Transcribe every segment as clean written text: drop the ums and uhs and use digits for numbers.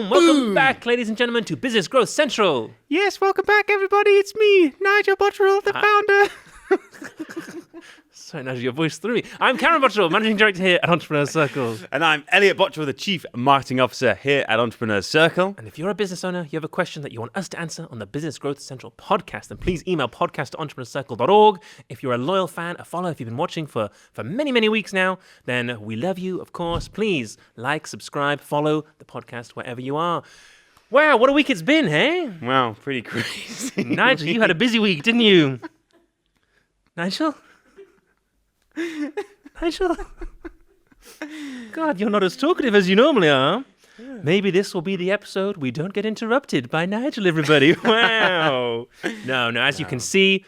Boom! Welcome back, ladies and gentlemen, to Business Growth Central. Yes, welcome back, everybody. It's me, Nigel Botterill, the founder. Sorry, Nigel, your voice threw me. I'm Karen Botterill, Managing Director here at Entrepreneur Circle. And I'm Elliott Botterill, the Chief Marketing Officer here at Entrepreneur Circle. And if you're a business owner, you have a question that you want us to answer on the Business Growth Central podcast, then please email podcast@entrepreneurcircle.org. If you're a loyal fan, a follower, if you've been watching for many, many weeks now, then we love you, of course. Please like, subscribe, follow the podcast wherever you are. Wow, what a week it's been, hey? Wow, pretty crazy. Nigel, you had a busy week, didn't you? Nigel? Nigel? God, you're not as talkative as you normally are. Yeah. Maybe this will be the episode we don't get interrupted by Nigel, everybody. Wow. No, as you can see,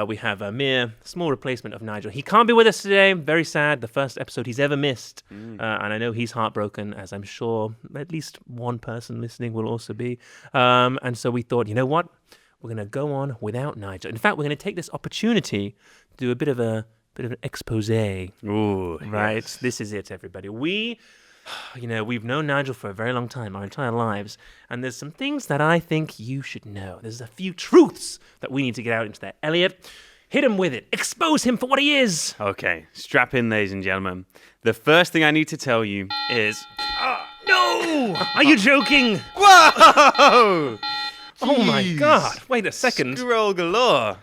we have a mere small replacement of Nigel. He can't be with us today. Very sad. The first episode he's ever missed. And I know he's heartbroken, as I'm sure at least one person listening will also be. And so we thought, you know what? We're going to go on without Nigel. In fact, we're going to take this opportunity to do a bit of an expose. Ooh, right? Yes. This is it, everybody. We've known Nigel for a very long time, our entire lives, and there's some things that I think you should know. There's a few truths that we need to get out into there. Elliott, hit him with it. Expose him for what he is. Okay, strap in, ladies and gentlemen. The first thing I need to tell you is... No! Are you joking? Whoa! Oh my Jeez. God. Wait a second. Scroll galore.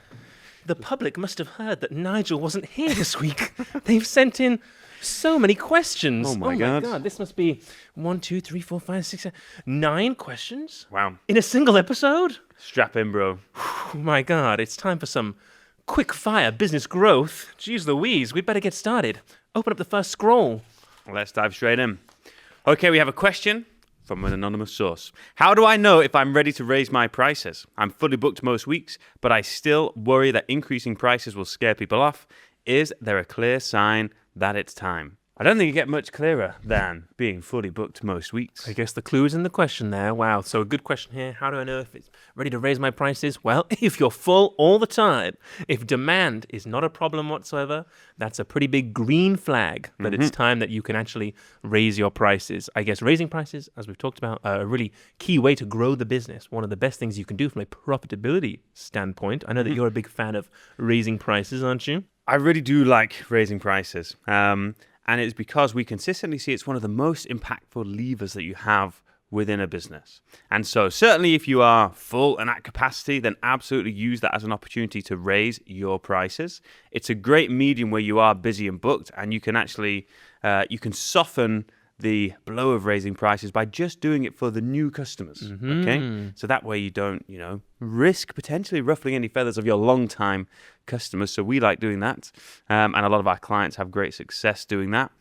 The public must have heard that Nigel wasn't here this week. They've sent in so many questions. Oh my God. This must be 1, 2, 3, 4, 5, 6, 7, 9 questions Wow. in a single episode. Strap in, bro. Oh my God, it's time for some quick fire business growth. Jeez Louise, we'd better get started. Open up the first scroll. Let's dive straight in. Okay, we have a question from an anonymous source. How do I know if I'm ready to raise my prices? I'm fully booked most weeks, but I still worry that increasing prices will scare people off. Is there a clear sign that it's time? I don't think you get much clearer than being fully booked most weeks. I guess the clue is in the question there. Wow, so a good question here. How do I know if it's ready to raise my prices? Well, if you're full all the time, if demand is not a problem whatsoever, that's a pretty big green flag that it's time that you can actually raise your prices. I guess raising prices, as we've talked about, are a really key way to grow the business. One of the best things you can do from a profitability standpoint. I know that you're a big fan of raising prices, aren't you? I really do like raising prices. And it's because we consistently see it's one of the most impactful levers that you have within a business. And so certainly if you are full and at capacity, then absolutely use that as an opportunity to raise your prices. It's a great medium where you are busy and booked, and you can actually, you can soften the blow of raising prices by just doing it for the new customers, okay? So that way you don't, risk potentially ruffling any feathers of your long-time customers. So we like doing that, and a lot of our clients have great success doing that.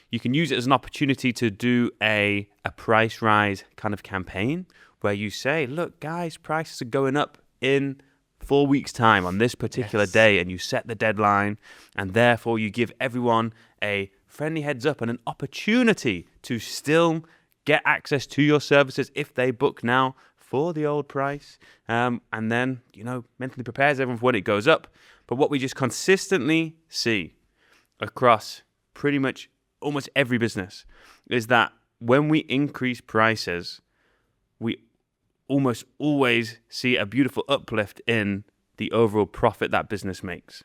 You can use it as an opportunity to do a price rise kind of campaign where you say, look, guys, prices are going up in 4 weeks' time on this particular day, and you set the deadline, and therefore you give everyone a friendly heads up and an opportunity to still get access to your services if they book now for the old price, and then, mentally prepares everyone for when it goes up. But what we just consistently see across pretty much almost every business is that when we increase prices, we almost always see a beautiful uplift in the overall profit that business makes.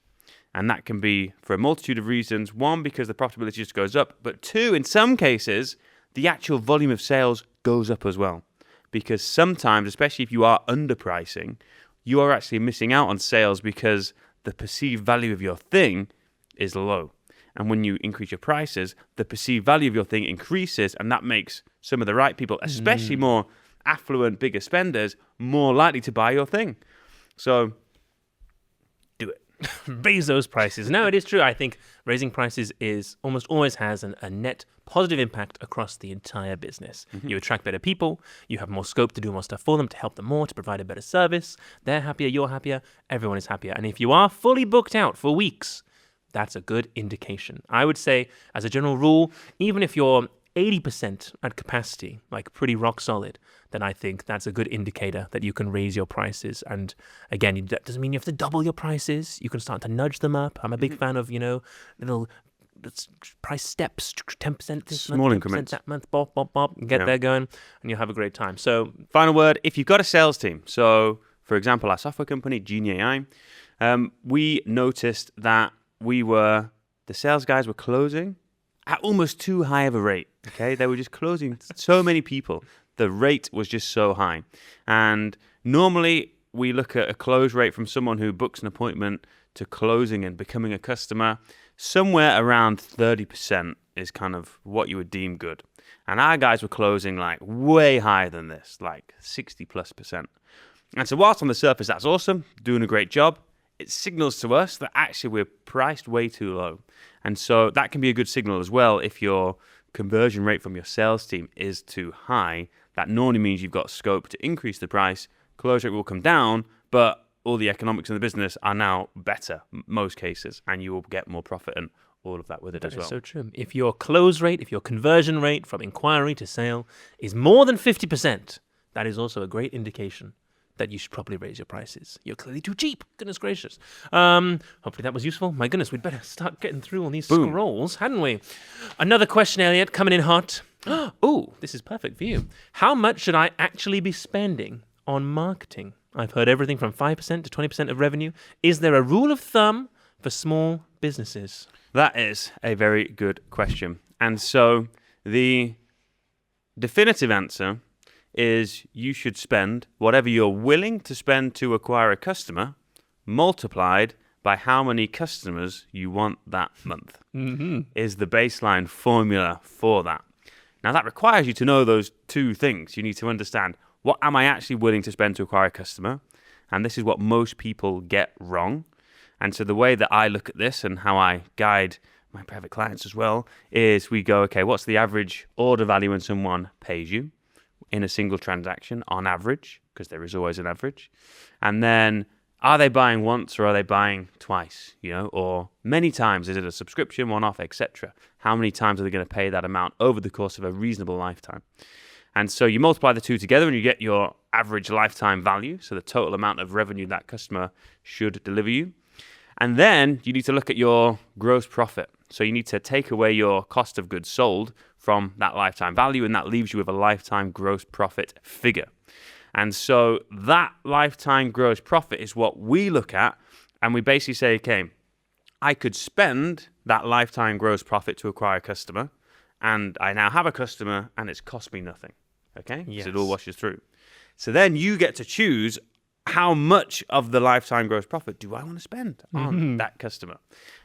And that can be for a multitude of reasons. One, because the profitability just goes up. But two, in some cases, the actual volume of sales goes up as well. Because sometimes, especially if you are underpricing, you are actually missing out on sales because the perceived value of your thing is low. And when you increase your prices, the perceived value of your thing increases, and that makes some of the right people, especially more affluent, bigger spenders, more likely to buy your thing. So do it. Raise those prices. No, it is true. I think raising prices is almost always has a net positive impact across the entire business. You attract better people. You have more scope to do more stuff for them, to help them more, to provide a better service. They're happier, you're happier, everyone is happier. And if you are fully booked out for weeks, that's a good indication. I would say, as a general rule, even if you're 80% at capacity, like pretty rock solid, then I think that's a good indicator that you can raise your prices. And again, that doesn't mean you have to double your prices. You can start to nudge them up. I'm a big fan of, little price steps, 10% this Small month, 10% increments. that month, bop, get there going, and you'll have a great time. So, final word, if you've got a sales team, so for example, our software company, Genie AI, we noticed that the sales guys were closing at almost too high of a rate. Okay, they were just closing so many people. The rate was just so high. And normally we look at a close rate from someone who books an appointment to closing and becoming a customer. Somewhere around 30% is kind of what you would deem good. And our guys were closing like way higher than this, like 60+%. And so whilst on the surface that's awesome, doing a great job, it signals to us that actually we're priced way too low. And so that can be a good signal as well if your conversion rate from your sales team is too high. That normally means you've got scope to increase the price, close rate will come down, but all the economics in the business are now better, most cases, and you will get more profit and all of that with it as well. That is so true. If your close rate, if your conversion rate from inquiry to sale is more than 50%, that is also a great indication that you should probably raise your prices. You're clearly too cheap. Goodness gracious. Hopefully that was useful. My goodness, we'd better start getting through all these scrolls, hadn't we? Another question, Elliott, coming in hot. Oh, this is perfect for you. How much should I actually be spending on marketing? I've heard everything from 5% to 20% of revenue. Is there a rule of thumb for small businesses? That is a very good question. And so the definitive answer is you should spend whatever you're willing to spend to acquire a customer multiplied by how many customers you want that month is the baseline formula for that. Now that requires you to know those two things. You need to understand, what am I actually willing to spend to acquire a customer? And this is what most people get wrong. And so the way that I look at this and how I guide my private clients as well is we go, okay, what's the average order value when someone pays you in a single transaction on average, because there is always an average. And then are they buying once or are they buying twice, or many times? Is it a subscription, one-off, etc.? How many times are they going to pay that amount over the course of a reasonable lifetime? And so you multiply the two together and you get your average lifetime value, so the total amount of revenue that customer should deliver you. And then you need to look at your gross profit. So you need to take away your cost of goods sold from that lifetime value, and that leaves you with a lifetime gross profit figure. And so that lifetime gross profit is what we look at, and we basically say, okay, I could spend that lifetime gross profit to acquire a customer, and I now have a customer, and it's cost me nothing. Okay? Yes. So it all washes through. So then you get to choose how much of the lifetime gross profit do I want to spend on that customer?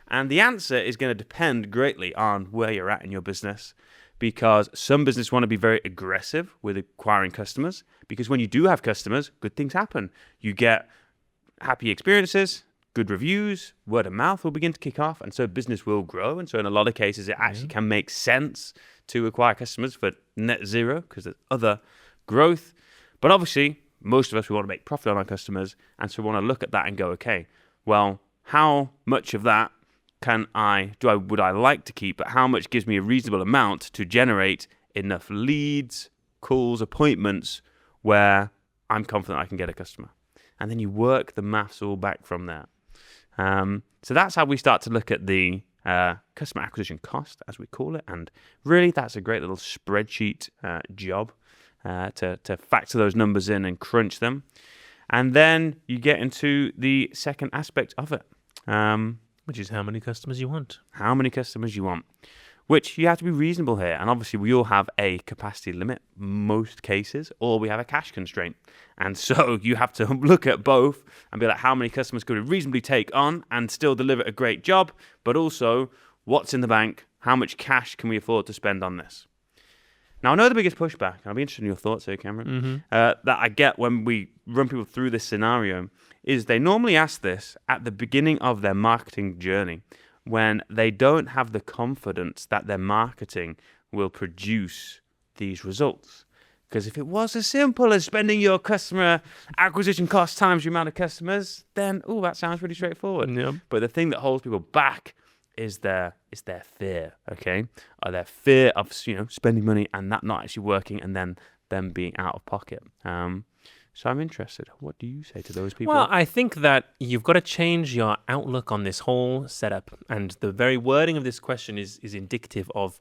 And the answer is going to depend greatly on where you're at in your business, because some businesses want to be very aggressive with acquiring customers, because when you do have customers, good things happen. You get happy experiences, good reviews, word of mouth will begin to kick off, and so business will grow. And so in a lot of cases, it actually can make sense to acquire customers for net zero because there's other growth. But obviously, most of us, we want to make profit on our customers, and so we want to look at that and go, okay, well, how much of that would I like to keep, but how much gives me a reasonable amount to generate enough leads, calls, appointments where I'm confident I can get a customer? And then you work the maths all back from there. So that's how we start to look at the customer acquisition cost, as we call it. And really, that's a great little spreadsheet job to factor those numbers in and crunch them. And then you get into the second aspect of it. Which is how many customers you want. How many customers you want. Which you have to be reasonable here. And obviously we all have a capacity limit, most cases, or we have a cash constraint. And so you have to look at both and be like, how many customers could we reasonably take on and still deliver a great job? But also, what's in the bank? How much cash can we afford to spend on this? Now, I know the biggest pushback, and I'll be interested in your thoughts here, Cameron, that I get when we run people through this scenario is they normally ask this at the beginning of their marketing journey when they don't have the confidence that their marketing will produce these results. Because if it was as simple as spending your customer acquisition cost times your amount of customers, then, that sounds pretty straightforward. Yep. But the thing that holds people back is their fear, okay? Or their fear of spending money and that not actually working and then them being out of pocket. So I'm interested. What do you say to those people? Well, I think that you've got to change your outlook on this whole setup. And the very wording of this question is indicative of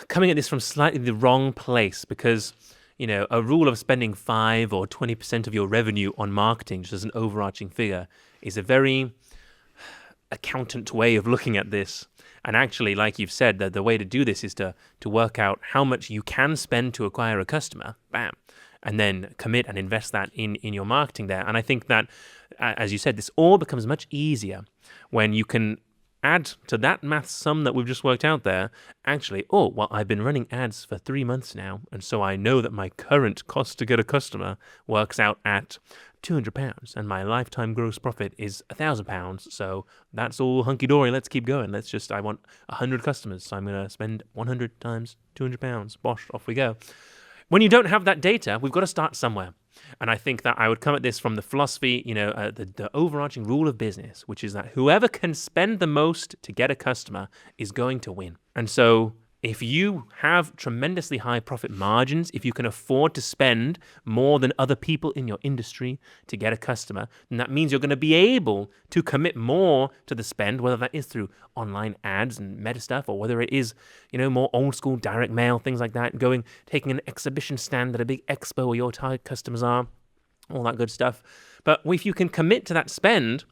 coming at this from slightly the wrong place, because, a rule of spending 5 or 20% of your revenue on marketing, just as an overarching figure, is a very accountant way of looking at this. And actually, like you've said, that the way to do this is to work out how much you can spend to acquire a customer, bam, and then commit and invest that in your marketing there. And I think that, as you said, this all becomes much easier when you can add to that math sum that we've just worked out there, actually, I've been running ads for 3 months now, and so I know that my current cost to get a customer works out at £200, and my lifetime gross profit is £1,000. So that's all hunky-dory. Let's keep going. I want 100 customers, so I'm going to spend 100 times £200. Bosh, off we go. When you don't have that data, we've got to start somewhere. And I think that I would come at this from the philosophy, the overarching rule of business, which is that whoever can spend the most to get a customer is going to win. And so if you have tremendously high profit margins, if you can afford to spend more than other people in your industry to get a customer, then that means you're going to be able to commit more to the spend, whether that is through online ads and meta stuff, or whether it is, more old school direct mail, things like that, taking an exhibition stand at a big expo where your target customers are, all that good stuff. But if you can commit to that spend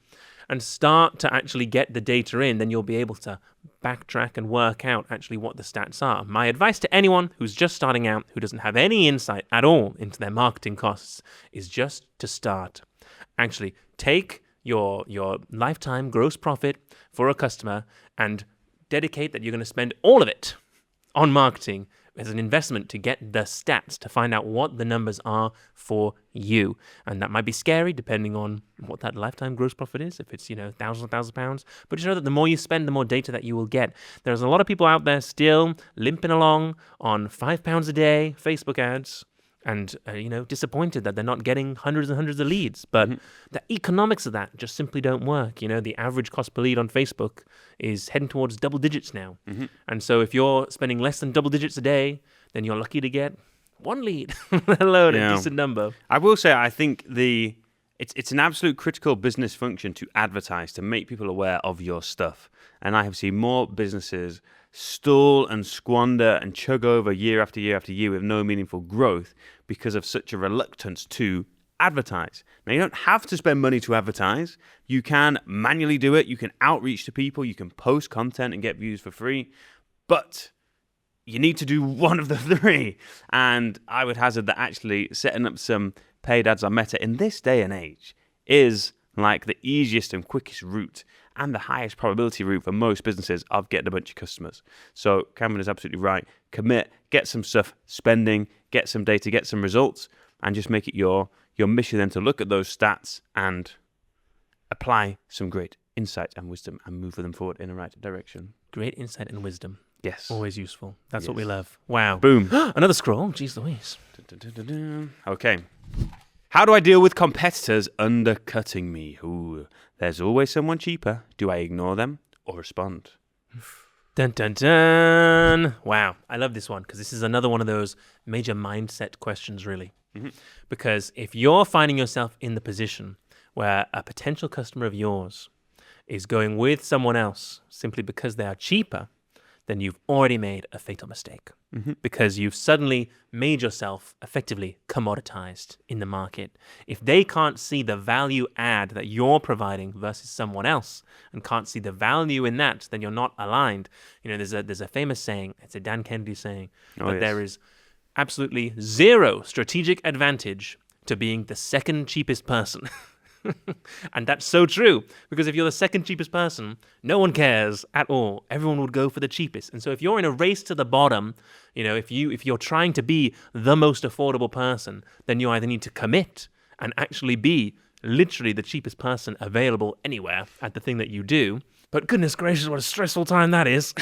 and start to actually get the data in, then you'll be able to backtrack and work out actually what the stats are. My advice to anyone who's just starting out, who doesn't have any insight at all into their marketing costs, is just to start. Actually, take your lifetime gross profit for a customer and dedicate that you're going to spend all of it on marketing as an investment to get the stats, to find out what the numbers are for you. And that might be scary depending on what that lifetime gross profit is, if it's, £1,000. But just know that the more you spend, the more data that you will get. There's a lot of people out there still limping along on £5 a day Facebook ads, and, disappointed that they're not getting hundreds and hundreds of leads. But the economics of that just simply don't work. The average cost per lead on Facebook is heading towards double digits now. And so if you're spending less than double digits a day, then you're lucky to get one lead, let alone a decent number. I will say, I think it's an absolute critical business function to advertise, to make people aware of your stuff. And I have seen more businesses stall and squander and chug over year after year after year with no meaningful growth because of such a reluctance to advertise. Now, you don't have to spend money to advertise. You can manually do it. You can outreach to people. You can post content and get views for free. But you need to do one of the three. And I would hazard that actually setting up some paid ads on Meta in this day and age is like the easiest and quickest route and the highest probability route for most businesses of getting a bunch of customers. So Cameron is absolutely right. Commit, get some stuff spending, get some data, get some results, and just make it your mission then to look at those stats and apply some great insight and wisdom and move them forward in the right direction. Great insight and wisdom. Yes. Always useful. That's what we love. Wow. Boom. Another scroll. Jeez Louise. Okay. How do I deal with competitors undercutting me? Ooh, there's always someone cheaper. Do I ignore them or respond? Dun, dun, dun. Wow. I love this one because this is another one of those major mindset questions, really. Because if you're finding yourself in the position where a potential customer of yours is going with someone else simply because they are cheaper, then you've already made a fatal mistake. Because you've suddenly made yourself effectively commoditized in the market. If they can't see the value add that you're providing versus someone else and can't see the value in that, then you're not aligned. There's a famous saying, it's a Dan Kennedy saying, that there is absolutely zero strategic advantage to being the second cheapest person. And that's so true, because if you're the second cheapest person, no one cares at all. Everyone would go for the cheapest. And so if you're in a race to the bottom, if you're trying to be the most affordable person, then you either need to commit and actually be literally the cheapest person available anywhere at the thing that you do. But goodness gracious, what a stressful time that is.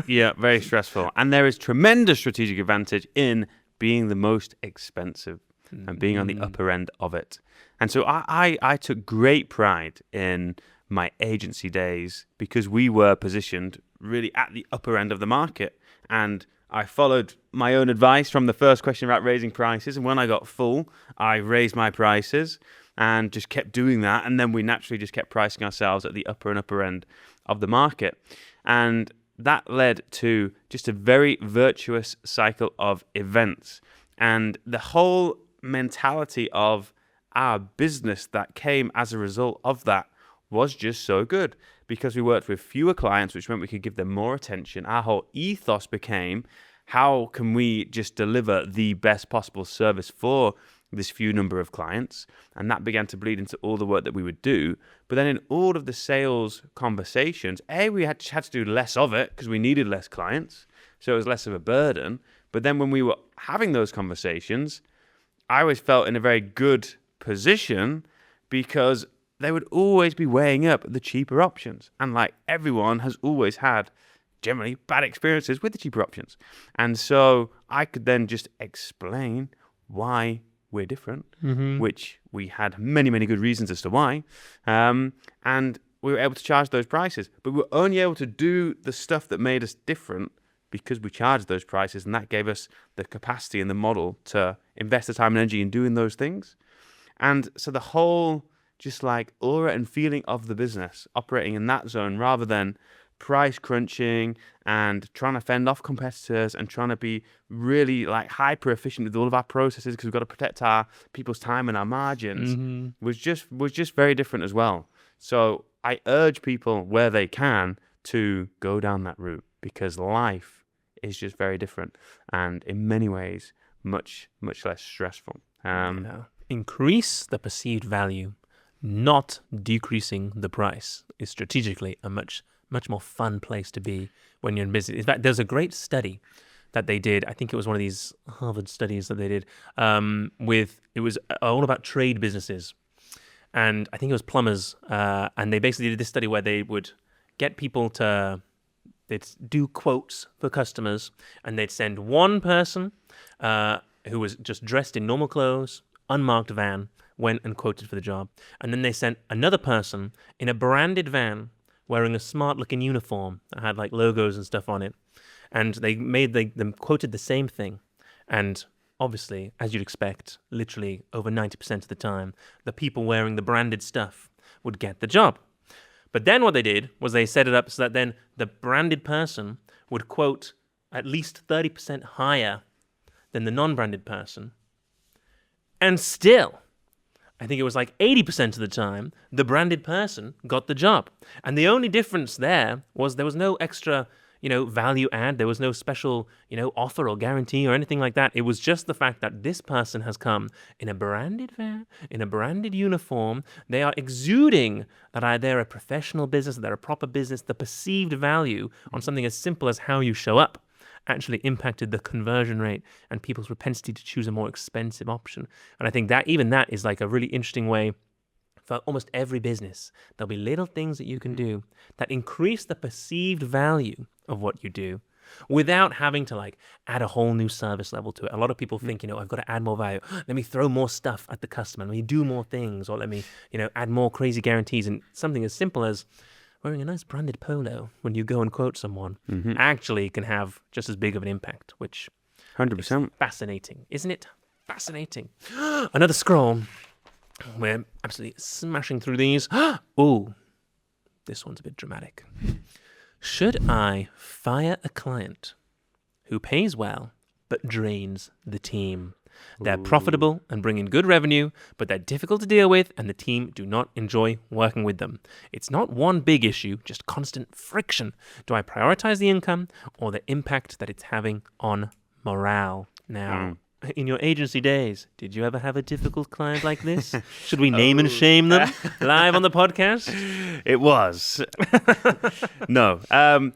Yeah, very stressful. And there is tremendous strategic advantage in being the most expensive and being on the upper end of it. And so I took great pride in my agency days because we were positioned really at the upper end of the market. And I followed my own advice from the first question about raising prices. And when I got full, I raised my prices and just kept doing that. And then we naturally just kept pricing ourselves at the upper and upper end of the market. And that led to just a very virtuous cycle of events. And the whole mentality of our business that came as a result of that was just so good, because we worked with fewer clients, which meant we could give them more attention. Our whole ethos became, how can we just deliver the best possible service for this few number of clients? And that began to bleed into all the work that we would do. But then in all of the sales conversations, we had to do less of it because we needed less clients, so it was less of a burden. But then when we were having those conversations, I always felt in a very good position, because they would always be weighing up the cheaper options. And like everyone has always had generally bad experiences with the cheaper options. And so I could then just explain why we're different, which we had many, many good reasons as to why. And we were able to charge those prices. But we were only able to do the stuff that made us different because we charged those prices, and that gave us the capacity and the model to invest the time and energy in doing those things. And so the whole just like aura and feeling of the business operating in that zone, rather than price crunching and trying to fend off competitors and trying to be really like hyper efficient with all of our processes because we've got to protect our people's time and our margins, was just very different as well. So I urge people where they can to go down that route, because life is just very different and in many ways much less stressful. Increase the perceived value, not decreasing the price, is strategically a much more fun place to be when you're in business. In fact, there's a great study that they did. I think it was one of these Harvard studies that they did. It was all about trade businesses, and I think it was plumbers. And they basically did this study where they would get people they'd do quotes for customers, and they'd send one person who was just dressed in normal clothes, unmarked van, went and quoted for the job. And then they sent another person in a branded van wearing a smart-looking uniform that had like logos and stuff on it. And they them quoted the same thing. And obviously, as you'd expect, literally over 90% of the time, the people wearing the branded stuff would get the job. But then what they did was they set it up so that then the branded person would quote at least 30% higher than the non-branded person. And still, I think it was like 80% of the time, the branded person got the job. And the only difference there was no extra, value add. There was no special, offer or guarantee or anything like that. It was just the fact that this person has come in a branded van, in a branded uniform. They are exuding that they're a professional business, they're a proper business. The perceived value on something as simple as how you show up actually impacted the conversion rate and people's propensity to choose a more expensive option. And I think that even that is like a really interesting way for almost every business. There'll be little things that you can do that increase the perceived value of what you do without having to like add a whole new service level to it. A lot of people think, I've got to add more value. Let me throw more stuff at the customer. Let me do more things, or let me, add more crazy guarantees. And something as simple as wearing a nice branded polo when you go and quote someone actually can have just as big of an impact, which 100%. is fascinating. Isn't it fascinating? Another scroll. We're absolutely smashing through these. Ooh, this one's a bit dramatic. Should I fire a client who pays well but drains the team? They're profitable and bring in good revenue, but they're difficult to deal with, and the team do not enjoy working with them. It's not one big issue, just constant friction. Do I prioritize the income or the impact that it's having on morale? Now, in your agency days, did you ever have a difficult client like this? Should we name and shame them live on the podcast? It was. No.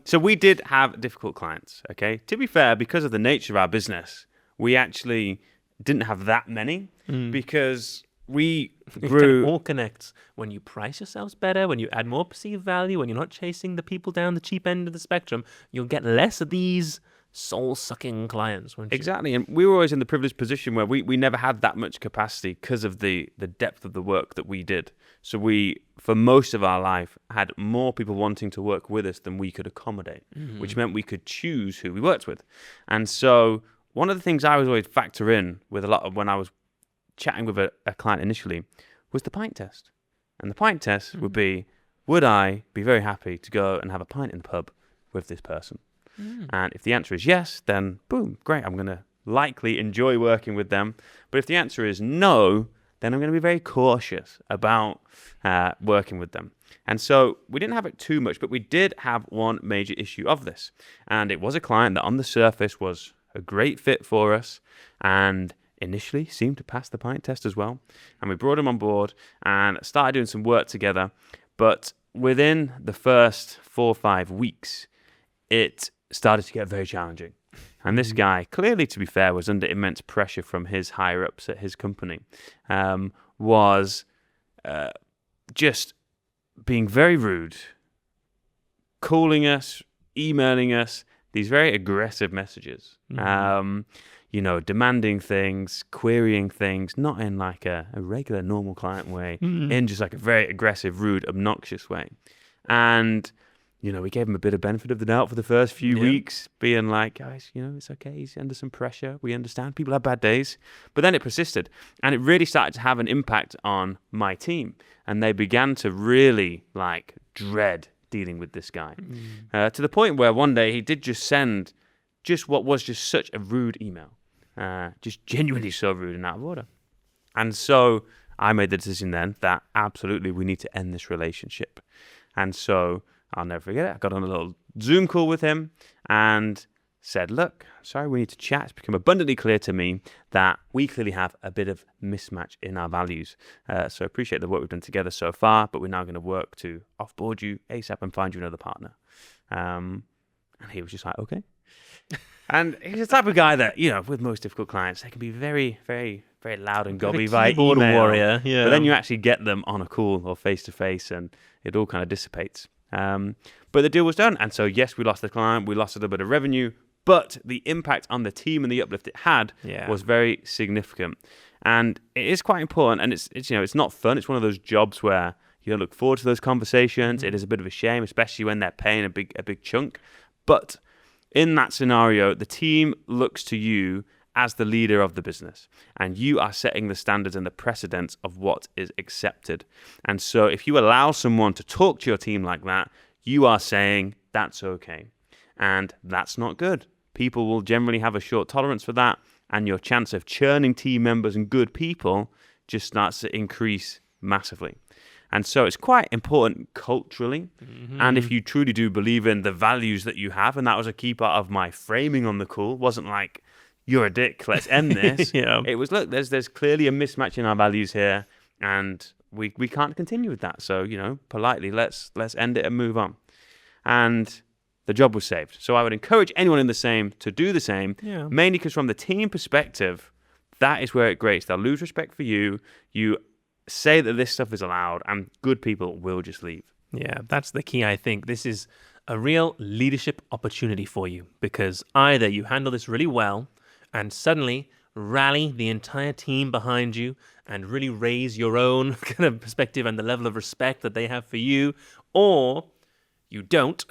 So we did have difficult clients, okay? To be fair, because of the nature of our business, we actually didn't have that many because we grew. It all connects. When you price yourselves better, when you add more perceived value, when you're not chasing the people down the cheap end of the spectrum, you'll get less of these soul-sucking clients, weren't you? Exactly, and we were always in the privileged position where we never had that much capacity because of the depth of the work that we did. So we, for most of our life, had more people wanting to work with us than we could accommodate, which meant we could choose who we worked with. And so one of the things I was always factor in with a lot of when I was chatting with a client initially was the pint test. And the pint test would be, would I be very happy to go and have a pint in the pub with this person? And if the answer is yes, then boom, great. I'm going to likely enjoy working with them. But if the answer is no, then I'm going to be very cautious about working with them. And so we didn't have it too much, but we did have one major issue of this. And it was a client that on the surface was a great fit for us and initially seemed to pass the pint test as well. And we brought him on board and started doing some work together. But within the first 4 or 5 weeks, it started to get very challenging. And this guy, clearly, to be fair, was under immense pressure from his higher-ups at his company, was just being very rude, calling us, emailing us, these very aggressive messages, demanding things, querying things, not in like a regular, normal client way, in just like a very aggressive, rude, obnoxious way. And we gave him a bit of benefit of the doubt for the first few weeks, being like, guys, it's okay. He's under some pressure. We understand. People have bad days. But then it persisted. And it really started to have an impact on my team. And they began to really, dread dealing with this guy. To the point where one day he did just send just what was just such a rude email. Just genuinely so rude and out of order. And so I made the decision then that absolutely we need to end this relationship. And so I'll never forget it. I got on a little Zoom call with him and said, look, sorry, we need to chat. It's become abundantly clear to me that we clearly have a bit of mismatch in our values. So I appreciate the work we've done together so far, but we're now going to work to offboard you ASAP and find you another partner. And he was just like, okay. And he's the type of guy that, with most difficult clients, they can be very, very, very loud and gobby via email. Warrior, yeah. But then you actually get them on a call or face-to-face and it all kind of dissipates. But the deal was done. And so, yes, we lost the client. We lost a little bit of revenue. But the impact on the team and the uplift it had was very significant. And it is quite important. And it's not fun. It's one of those jobs where you don't look forward to those conversations. It is a bit of a shame, especially when they're paying a big chunk. But in that scenario, the team looks to you as the leader of the business, and you are setting the standards and the precedents of what is accepted. And so if you allow someone to talk to your team like that, you are saying that's okay. And that's not good. People will generally have a short tolerance for that, and your chance of churning team members and good people just starts to increase massively. And so it's quite important culturally. And if you truly do believe in the values that you have, and that was a key part of my framing on the call, wasn't like, you're a dick, let's end this. It was, look, there's clearly a mismatch in our values here, and we can't continue with that. So, politely, let's end it and move on. And the job was saved. So I would encourage anyone in the same to do the same, mainly because from the team perspective, that is where it grates. They'll lose respect for you. You say that this stuff is allowed, and good people will just leave. Yeah, that's the key, I think. This is a real leadership opportunity for you, because either you handle this really well and suddenly rally the entire team behind you and really raise your own kind of perspective and the level of respect that they have for you, or you don't,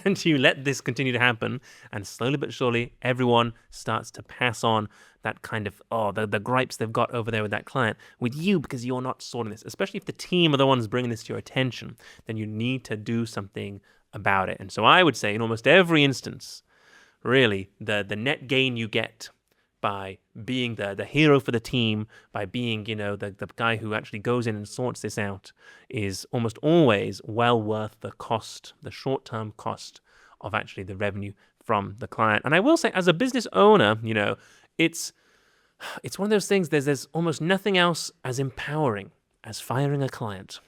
and you let this continue to happen, and slowly but surely, everyone starts to pass on that kind of, the gripes they've got over there with that client with you, because you're not sorting this. Especially if the team are the ones bringing this to your attention, then you need to do something about it. And so I would say in almost every instance, really, the net gain you get by being the hero for the team, by being, the guy who actually goes in and sorts this out, is almost always well worth the cost, the short-term cost of actually the revenue from the client. And I will say, as a business owner, it's one of those things, there's almost nothing else as empowering as firing a client.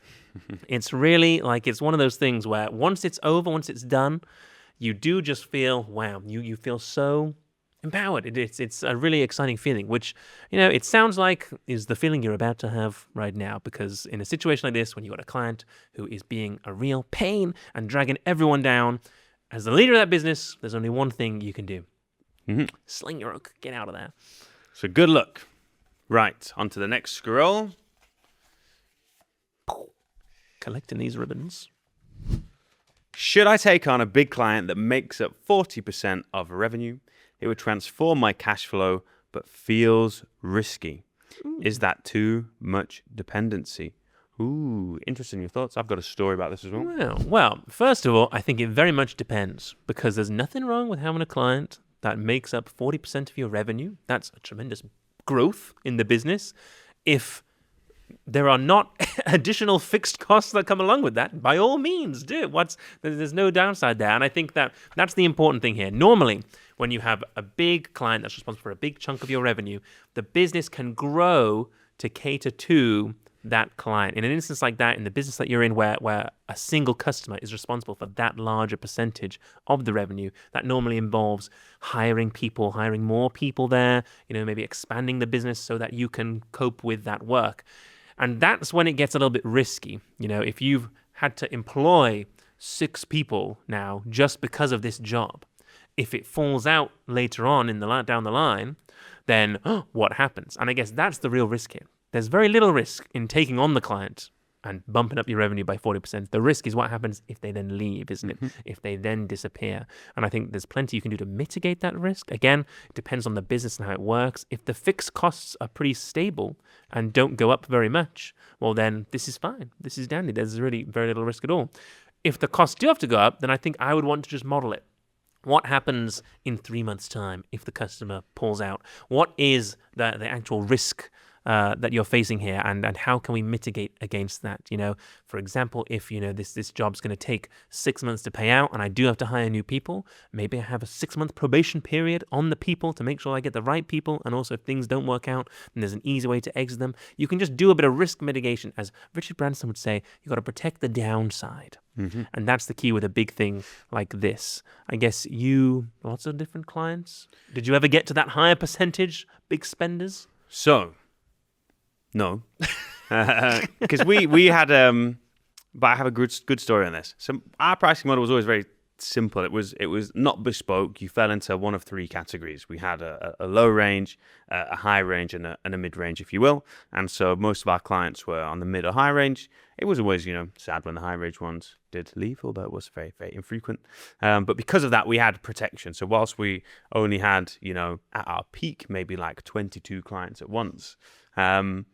It's really it's one of those things where once it's over, once it's done, you do just feel, wow, you feel so empowered. It's a really exciting feeling, which, it sounds like is the feeling you're about to have right now, because in a situation like this, when you've got a client who is being a real pain and dragging everyone down, as the leader of that business, there's only one thing you can do. Sling your hook. Get out of there. So good luck. Right, on to the next scroll. Collecting these ribbons. Should I take on a big client that makes up 40% of revenue? It would transform my cash flow, but feels risky. Is that too much dependency? Ooh, interesting. Your thoughts? I've got a story about this as well. Well, first of all, I think it very much depends, because there's nothing wrong with having a client that makes up 40% of your revenue. That's a tremendous growth in the business. If there are not additional fixed costs that come along with that, by all means, do it. There's no downside there. And I think that's the important thing here. Normally, when you have a big client that's responsible for a big chunk of your revenue, the business can grow to cater to that client. In an instance like that, in the business that you're in, where a single customer is responsible for that larger percentage of the revenue, that normally involves hiring more people there, maybe expanding the business so that you can cope with that work. And that's when it gets a little bit risky. If you've had to employ 6 people now just because of this job, if it falls out later on down the line, then what happens? And I guess that's the real risk here. There's very little risk in taking on the client and bumping up your revenue by 40%. The risk is what happens if they then leave, isn't it? If they then disappear. And I think there's plenty you can do to mitigate that risk. Again, it depends on the business and how it works. If the fixed costs are pretty stable and don't go up very much, well, then this is fine. This is dandy. There's really very little risk at all. If the costs do have to go up, then I think I would want to just model it. What happens in 3 months' time if the customer pulls out? What is the actual risk that you're facing here, and how can we mitigate against that? For example, if this job's going to take 6 months to pay out, and I do have to hire new people, maybe I have a 6-month probation period on the people to make sure I get the right people, and also if things don't work out, then there's an easy way to exit them. You can just do a bit of risk mitigation. As Richard Branson would say, you got to protect the downside. And that's the key with a big thing like this. I guess lots of different clients. Did you ever get to that higher percentage, big spenders? So, no, because we had, but I have a good story on this. So our pricing model was always very simple. It was not bespoke. You fell into one of 3 categories. We had a low range, a high range, and a mid range, if you will. And so most of our clients were on the mid or high range. It was always, sad when the high range ones did leave, although it was very, very infrequent. But because of that, we had protection. So whilst we only had, at our peak, maybe like 22 clients at once, it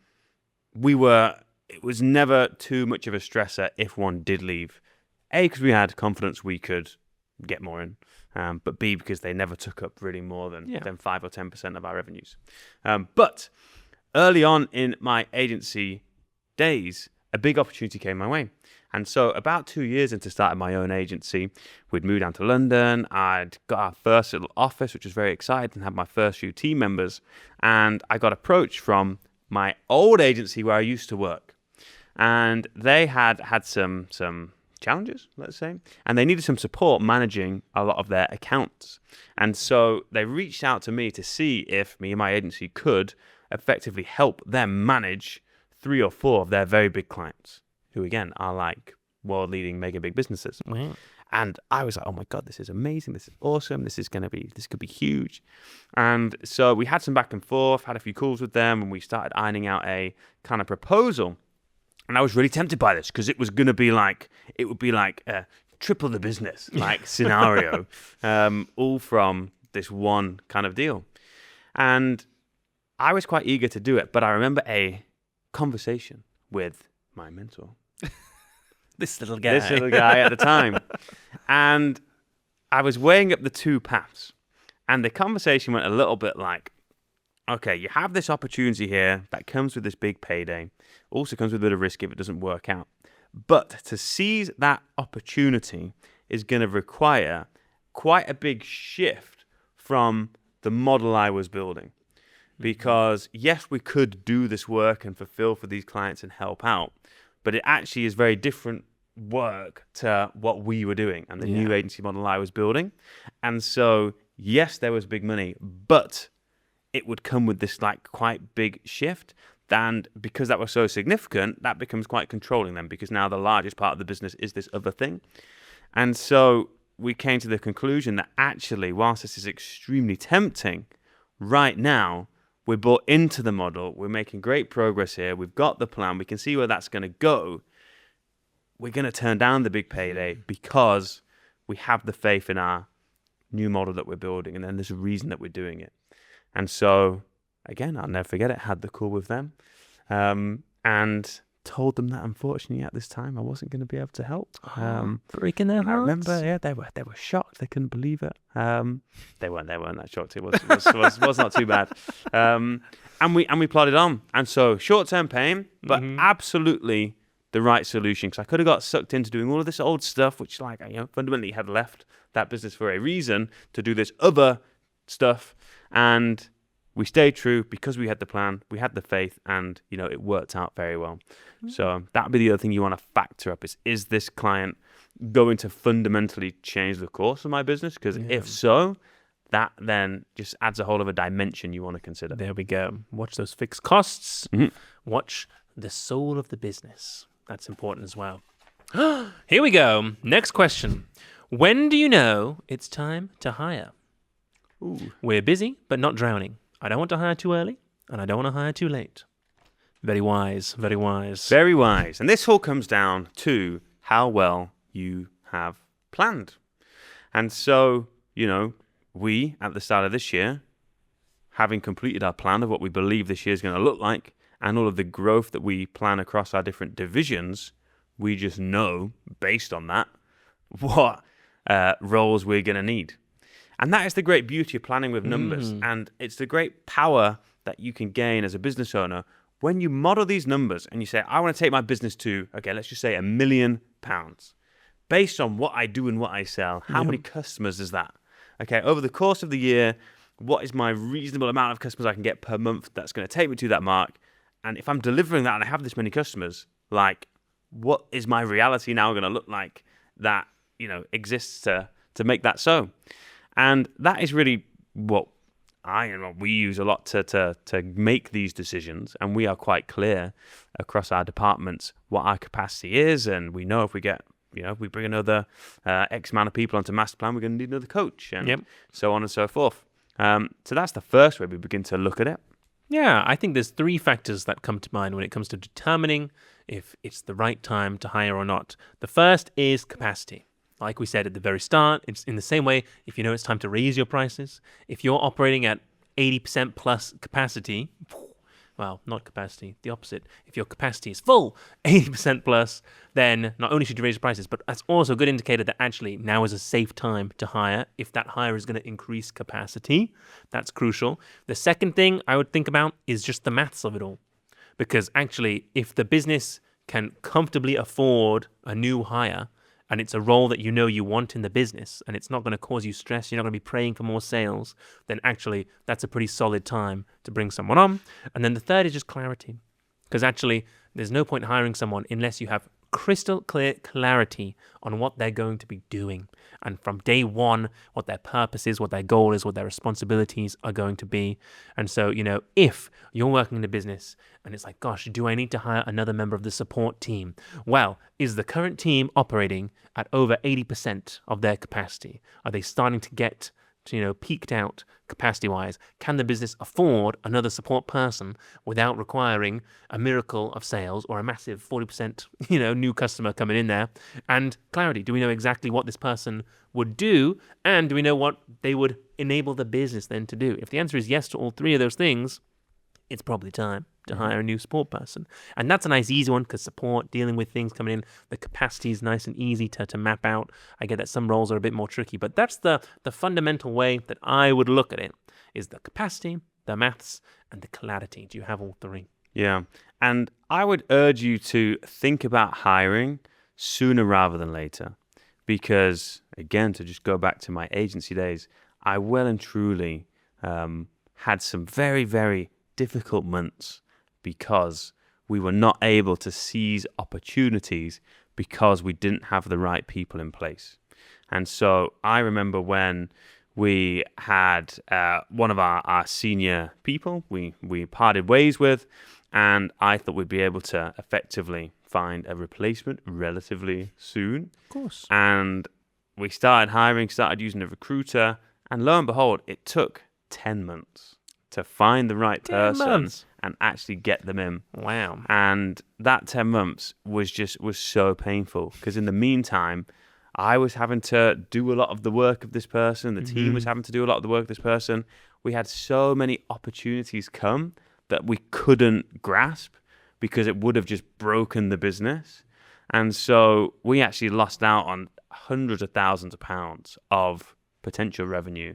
was never too much of a stressor if one did leave. A, because we had confidence we could get more in, but B, because they never took up really more than 5 or 10% of our revenues. But early on in my agency days, a big opportunity came my way. And so about 2 years into starting my own agency, we'd moved down to London. I'd got our first little office, which was very exciting, had my first few team members. And I got approached from my old agency where I used to work. And they had some challenges, let's say, and they needed some support managing a lot of their accounts. And so they reached out to me to see if me and my agency could effectively help them manage 3 or 4 of their very big clients, who again are like world-leading mega big businesses. Wow. And I was like, oh my God, this is amazing. This is awesome. This could be huge. And so we had some back and forth, had a few calls with them, and we started ironing out a kind of proposal. And I was really tempted by this because it would be like a triple the business like scenario, all from this one kind of deal. And I was quite eager to do it, but I remember a conversation with my mentor. This little guy at the time. And I was weighing up the 2 paths. And the conversation went a little bit like, okay, you have this opportunity here that comes with this big payday. Also comes with a bit of risk if it doesn't work out. But to seize that opportunity is going to require quite a big shift from the model I was building. Because yes, we could do this work and fulfill for these clients and help out, but it actually is very different work to what we were doing and the new agency model I was building. And so, yes, there was big money, but it would come with this like quite big shift. And because that was so significant, that becomes quite controlling then, because now the largest part of the business is this other thing. And so we came to the conclusion that actually, whilst this is extremely tempting, right now, we're bought into the model. We're making great progress here. We've got the plan. We can see where that's going to go. We're going to turn down the big payday because we have the faith in our new model that we're building. And then there's a reason that we're doing it. And so, again, I'll never forget it. Had the call with them and told them that, unfortunately, at this time, I wasn't going to be able to help. Breaking their hearts. I remember, yeah, they were shocked. They couldn't believe it. They weren't that shocked. It was not too bad. And we plodded on. And so short-term pain, but absolutely the right solution. Because I could have got sucked into doing all of this old stuff, which, like, fundamentally had left that business for a reason to do this other stuff. And we stayed true because we had the plan, we had the faith, and it worked out very well. So that'd be the other thing you want to factor up is this client going to fundamentally change the course of my business? Because if so, that then just adds a whole other dimension you want to consider. There we go. Watch those fixed costs. Watch the soul of the business. That's important as well. Here we go. Next question. When do you know it's time to hire? Ooh. We're busy, but not drowning. I don't want to hire too early, and I don't want to hire too late. Very wise, very wise. Very wise. And this all comes down to how well you have planned. And so, we, at the start of this year, having completed our plan of what we believe this year is going to look like, and all of the growth that we plan across our different divisions, we just know, based on that, what roles we're going to need. And that is the great beauty of planning with numbers. And it's the great power that you can gain as a business owner when you model these numbers and you say, I want to take my business to, okay, let's just say £1 million. Based on what I do and what I sell, how many customers is that? Okay, over the course of the year, what is my reasonable amount of customers I can get per month that's going to take me to that mark? And if I'm delivering that and I have this many customers, like, what is my reality now going to look like that, exists to make that so? And that is really what we use a lot to make these decisions. And we are quite clear across our departments what our capacity is. And we know if we get, if we bring another X amount of people onto master plan, we're going to need another coach and so on and so forth. So that's the first way we begin to look at it. Yeah, I think there's 3 factors that come to mind when it comes to determining if it's the right time to hire or not. The first is capacity. Like we said at the very start, it's in the same way, if you know it's time to raise your prices, if you're operating at 80% plus capacity, well, not capacity, the opposite. If your capacity is full, 80% plus, then not only should you raise your prices, but that's also a good indicator that actually now is a safe time to hire. If that hire is going to increase capacity, that's crucial. The second thing I would think about is just the maths of it all. Because actually, if the business can comfortably afford a new hire, and it's a role that you want in the business, and it's not going to cause you stress, you're not going to be praying for more sales, then actually that's a pretty solid time to bring someone on. And then the third is just clarity. Because actually, there's no point hiring someone unless you have crystal clear clarity on what they're going to be doing. And from day one, what their purpose is, what their goal is, what their responsibilities are going to be. And so, if you're working in a business and it's like, gosh, do I need to hire another member of the support team? Well, is the current team operating at over 80% of their capacity? Are they starting to get peaked out capacity-wise? Can the business afford another support person without requiring a miracle of sales or a massive 40%, new customer coming in there? And clarity, do we know exactly what this person would do? And do we know what they would enable the business then to do? If the answer is yes to all 3 of those things, it's probably time to hire a new support person. And that's a nice easy one because support, dealing with things coming in, the capacity is nice and easy to map out. I get that some roles are a bit more tricky, but that's the fundamental way that I would look at it, is the capacity, the maths, and the clarity. Do you have all 3? Yeah. And I would urge you to think about hiring sooner rather than later. Because, again, to just go back to my agency days, I well and truly had some very, very difficult months because we were not able to seize opportunities because we didn't have the right people in place. And so I remember when we had one of our senior people we parted ways with, and I thought we'd be able to effectively find a replacement relatively soon. Of course. And we started hiring, started using a recruiter, and lo and behold, it took 10 months to find the right 10 person months. and actually get them in. Wow. And that 10 months was so painful because in the meantime, I was having to do a lot of the work of this person. The team was having to do a lot of the work of this person. We had so many opportunities come that we couldn't grasp because it would have just broken the business. And so we actually lost out on hundreds of thousands of pounds of potential revenue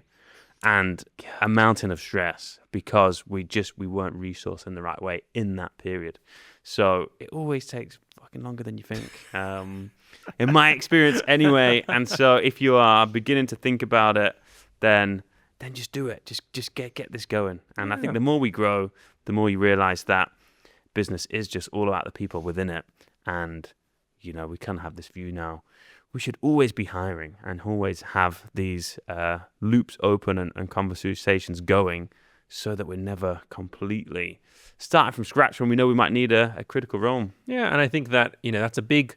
and a mountain of stress because we weren't resourcing the right way in that period. So it always takes fucking longer than you think, in my experience anyway. And so if you are beginning to think about it, then just do it. Just get this going. And I think the more we grow, the more you realize that business is just all about the people within it. And, we kind of have this view now. We should always be hiring and always have these loops open and conversations going so that we're never completely starting from scratch when we know we might need a critical role. Yeah, and I think that, that's a big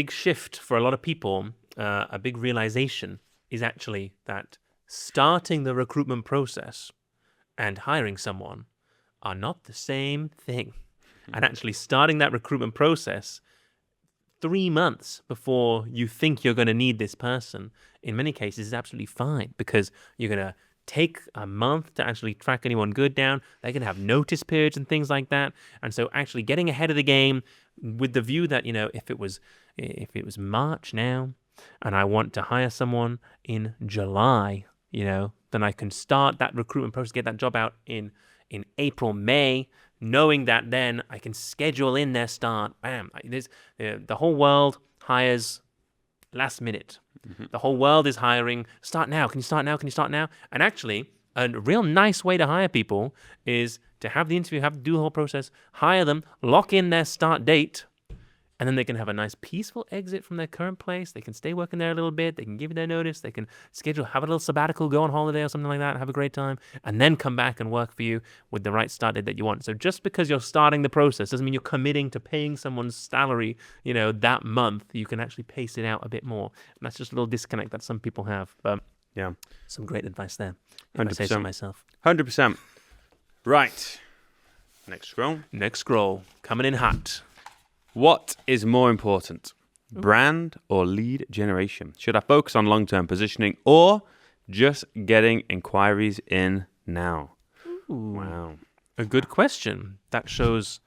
shift for a lot of people. A big realization is actually that starting the recruitment process and hiring someone are not the same thing. And actually starting that recruitment process 3 months before you think you're going to need this person, in many cases, is absolutely fine because you're going to take a month to actually track anyone good down. They can have notice periods and things like that. And so actually getting ahead of the game with the view that, if it was March now and I want to hire someone in July, then I can start that recruitment process, get that job out in April, May, knowing that then I can schedule in their start. Bam. The whole world hires last minute. The whole world is hiring. Start now. Can you start now? Can you start now? And actually, a real nice way to hire people is to have the interview, do the whole process, hire them, lock in their start date, and then they can have a nice peaceful exit from their current place. They can stay working there a little bit. They can give you their notice. They can have a little sabbatical, go on holiday or something like that, have a great time, and then come back and work for you with the right start date that you want. So just because you're starting the process doesn't mean you're committing to paying someone's salary, that month. You can actually pace it out a bit more. And that's just a little disconnect that some people have. But yeah, some great advice there. 100%. I say so myself. 100%. Right. Next scroll. Coming in hot. What is more important, brand or lead generation? Should I focus on long-term positioning or just getting inquiries in now? Ooh, wow. A good question. That shows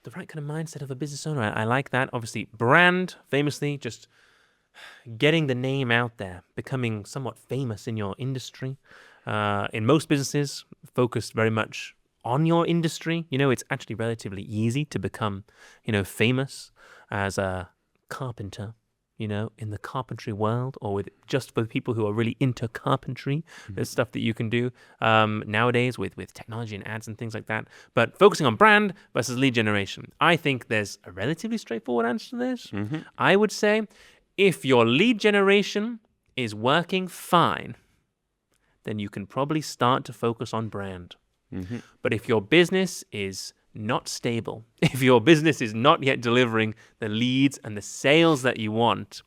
the right kind of mindset of a business owner. I like that. Obviously, brand, famously, just getting the name out there, becoming somewhat famous in your industry. In most businesses, focused very much on your industry. It's actually relatively easy to become, famous as a carpenter, in the carpentry world, or with just for people who are really into carpentry. There's stuff that you can do nowadays with technology and ads and things like that. But focusing on brand versus lead generation, I think there's a relatively straightforward answer to this. I would say if your lead generation is working fine, then you can probably start to focus on brand. But if your business is not stable, if your business is not yet delivering the leads and the sales that you want,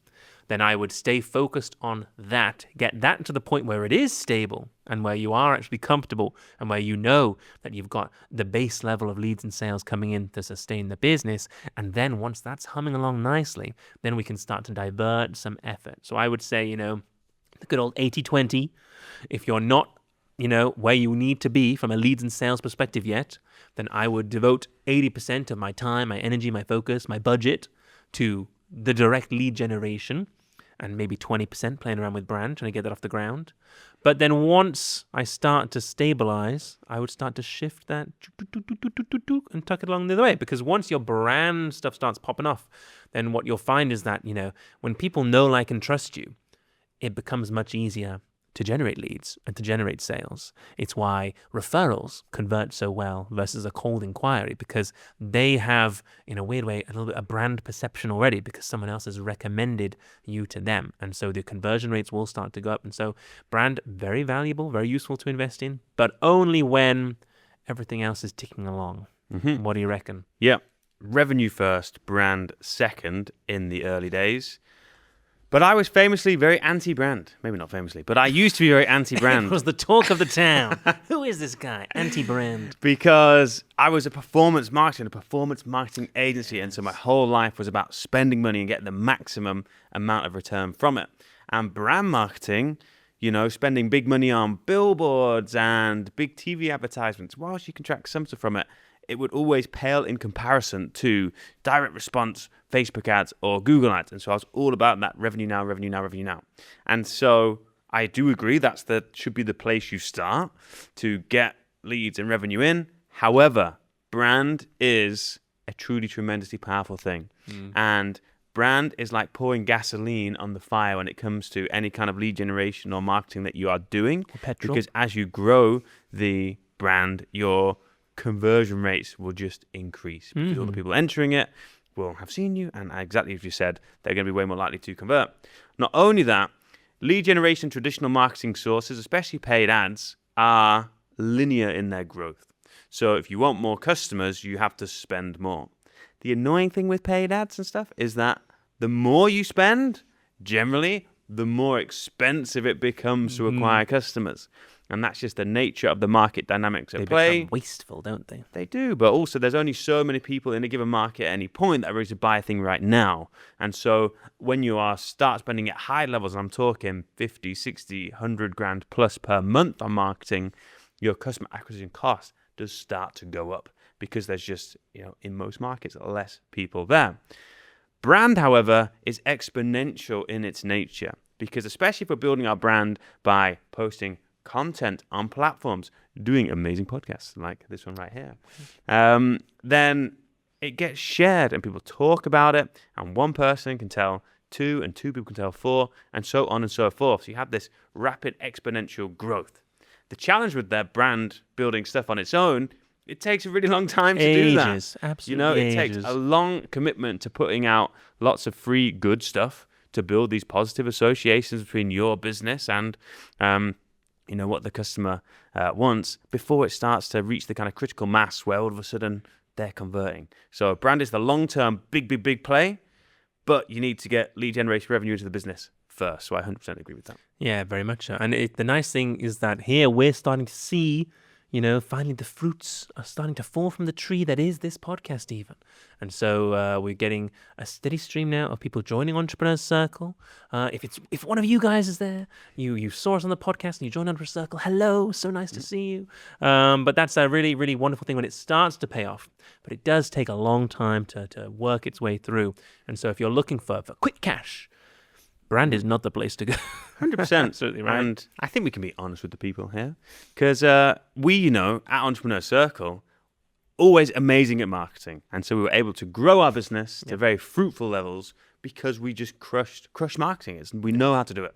then I would stay focused on that. Get that to the point where it is stable and where you are actually comfortable and where you know that you've got the base level of leads and sales coming in to sustain the business. And then once that's humming along nicely, then we can start to divert some effort. So I would say, the good old 80-20. If you're not where you need to be from a leads and sales perspective yet, then I would devote 80% of my time, my energy, my focus, my budget to the direct lead generation, and maybe 20% playing around with brand, trying to get that off the ground. But then once I start to stabilize, I would start to shift that and tuck it along the other way. Because once your brand stuff starts popping off, then what you'll find is that, when people know, like, and trust you, it becomes much easier to generate leads and to generate sales. It's why referrals convert so well versus a cold inquiry, because they have, in a weird way, a little bit of brand perception already because someone else has recommended you to them. And so the conversion rates will start to go up. And so brand, very valuable, very useful to invest in, but only when everything else is ticking along. What do you reckon? Yeah. Revenue first, brand second in the early days. But I was famously very anti-brand. Maybe not famously, but I used to be very anti-brand. It was the talk of the town. Who is this guy? Anti-brand. Because I was a performance marketing agency. And so my whole life was about spending money and getting the maximum amount of return from it. And brand marketing, spending big money on billboards and big TV advertisements, whilst you can track some stuff from it, it would always pale in comparison to direct response, Facebook ads, or Google ads. And so I was all about that revenue now. And so I do agree that should be the place you start to get leads and revenue in. However, brand is a truly tremendously powerful thing. And brand is like pouring gasoline on the fire when it comes to any kind of lead generation or marketing that you are doing. Petrol. Because as you grow the brand, your conversion rates will just increase because all the people entering it will have seen you, and exactly as you said, they're going to be way more likely to convert. Not only that, lead generation traditional marketing sources, especially paid ads, are linear in their growth. So if you want more customers, you have to spend more. The annoying thing with paid ads and stuff is that the more you spend, generally, the more expensive it becomes to acquire customers. And that's just the nature of the market dynamics at play. They become wasteful, don't they? They do, but also there's only so many people in a given market at any point that are ready to buy a thing right now. And so when you start spending at high levels, and I'm talking 50, 60, 100 grand plus per month on marketing, your customer acquisition cost does start to go up because there's just, in most markets, less people there. Brand, however, is exponential in its nature because especially if we're building our brand by posting content on platforms, doing amazing podcasts like this one right here, then it gets shared and people talk about it, and one person can tell two, and two people can tell four, and so on and so forth. So you have this rapid exponential growth. The challenge with their brand building stuff on its own, it takes a really long time to do that. Absolutely. It takes a long commitment to putting out lots of free good stuff to build these positive associations between your business and what the customer wants before it starts to reach the kind of critical mass where all of a sudden they're converting. So brand is the long-term big play, but you need to get lead generation revenue into the business first. So I 100% agree with that. Yeah, very much so. And the nice thing is that here we're starting to see, finally the fruits are starting to fall from the tree that is this podcast even. And so we're getting a steady stream now of people joining Entrepreneurs Circle. If one of you guys is there, you saw us on the podcast and you joined Entrepreneurs Circle, hello, so nice to see you. But that's a really, really wonderful thing when it starts to pay off. But it does take a long time to work its way through. And so if you're looking for quick cash, brand is not the place to go. 100%. Absolutely right. And I think we can be honest with the people here because we, at Entrepreneur Circle, always amazing at marketing. And so we were able to grow our business to very fruitful levels because we just crushed marketing. We know how to do it.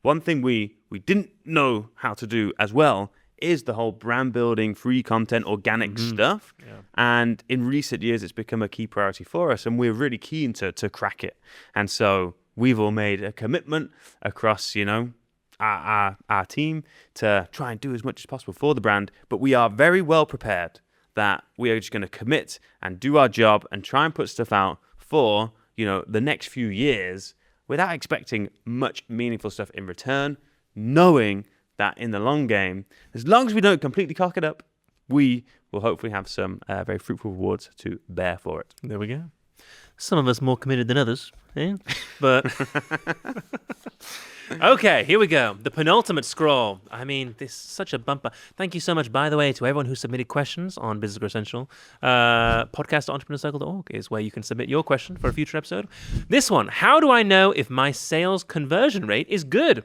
One thing we didn't know how to do as well is the whole brand building, free content, organic stuff. Yeah. And in recent years, it's become a key priority for us. And we're really keen to crack it. And so we've all made a commitment across, our team to try and do as much as possible for the brand. But we are very well prepared that we are just going to commit and do our job and try and put stuff out for, the next few years without expecting much meaningful stuff in return, knowing that in the long game, as long as we don't completely cock it up, we will hopefully have some very fruitful rewards to bear for it. There we go. Some of us more committed than others, but okay, here we go. The penultimate scroll. I mean, this is such a bumper. Thank you so much, by the way, to everyone who submitted questions on Business Grow Essential. Podcast.entrepreneurcircle.org is where you can submit your question for a future episode. This one, how do I know if my sales conversion rate is good?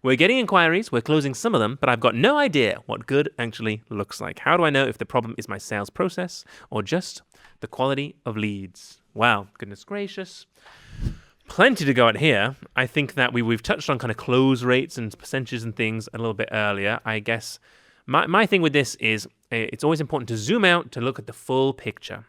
We're getting inquiries, we're closing some of them, but I've got no idea what good actually looks like. How do I know if the problem is my sales process or just the quality of leads? Wow, goodness gracious. Plenty to go at here. I think that we've touched on kind of close rates and percentages and things a little bit earlier. I guess my thing with this is it's always important to zoom out to look at the full picture.